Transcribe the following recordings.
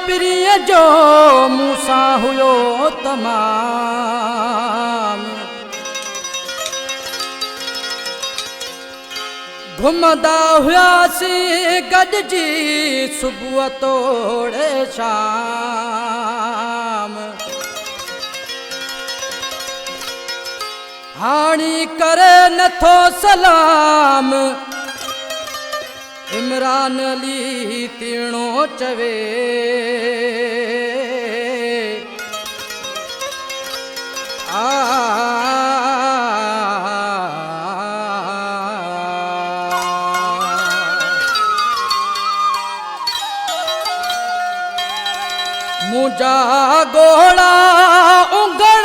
प्रिय जो मूसा हुयो तमाम घुमदा हुआसी गॾिजी सुबुह तोड़े शाम हाणी करे नथो सलाम इमरान अली तीणो चवे मुझा गोड़ा उंगण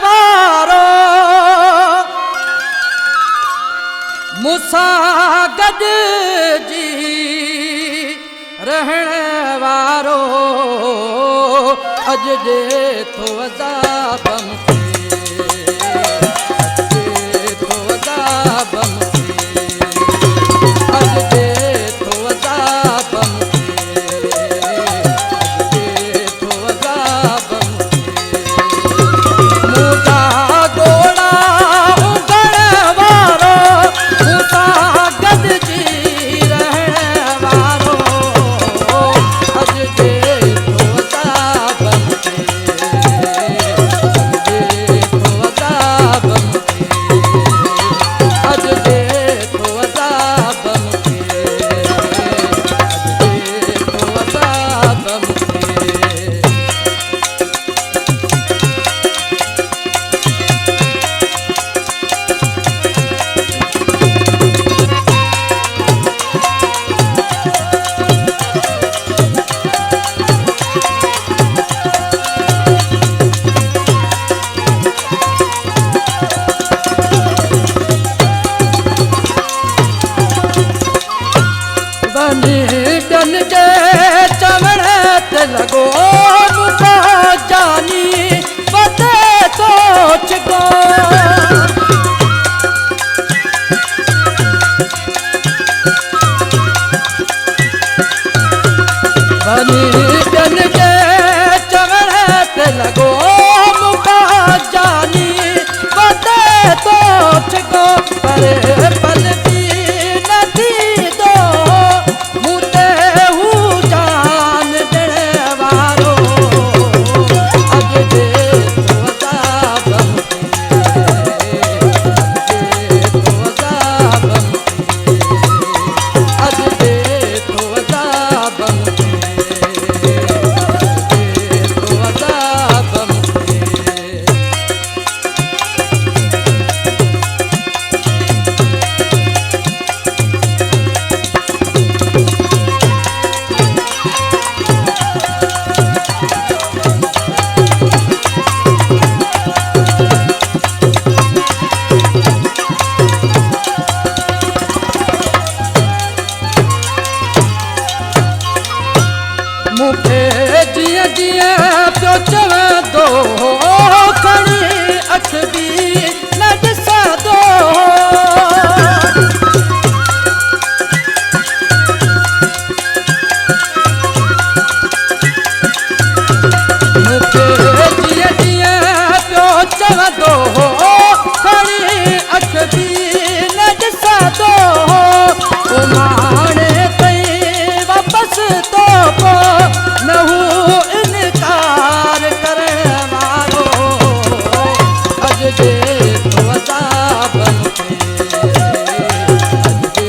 वारो मूसा गॾिजी रहण वारो अॼु ॾे थो अज़ाब लगो मुका जानी बते सोच गो बनी जन के चवरत लगो मुका जानी बते सोच गो परे पल भी नदी दो मुते मुखे जिया जिया पियो चवे दो खणी अख भी न ॾिसा दो मुखे जिया जिया पियो चवे दो खणी अख भी न ॾिसा दो माणे ताईं वापसि तो पो नहू इनकार करण वारो अॼु ॾे थो अज़ाब मूंखे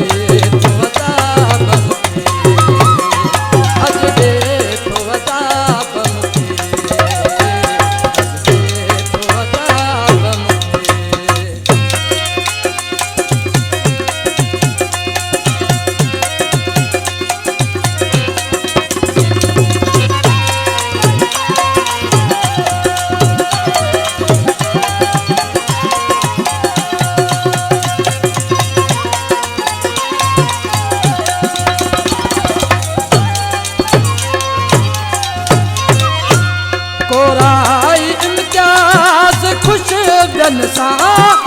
अॼु ॾे थो अज़ाब मूंखे कोराई इम्तियाज़ खुश ॿियनि सां